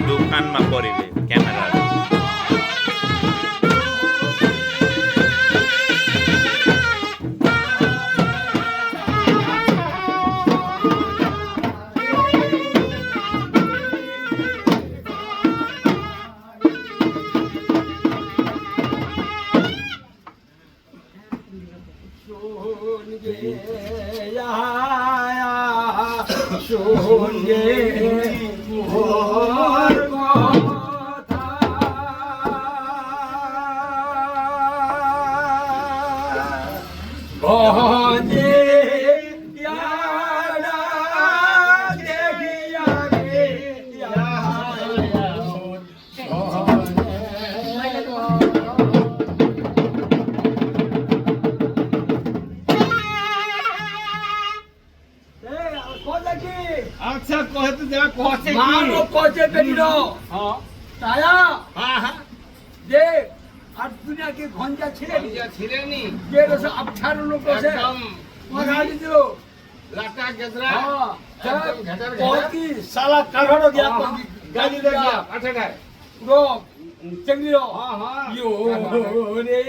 દુકાનમાં કરી દે કેમેરા আচ্ছা কহে তো যা কহে মানো কচে পেটিনো হ্যাঁ তায়া হ্যাঁ হ্যাঁ যে আর দুনিয়া के ঘঞ্জা ছিড়ে যা ছিলেনি যে রস আবছার লোক আছে একদম কথা দিছিল লাটা গেদরা হ্যাঁ একদম ঘাটার बहुत ঘাটা की साला काढ़ो गया গালি দে গিয়া পাঠাটায় रो चंगरी रो হ্যাঁ হ্যাঁ यो रे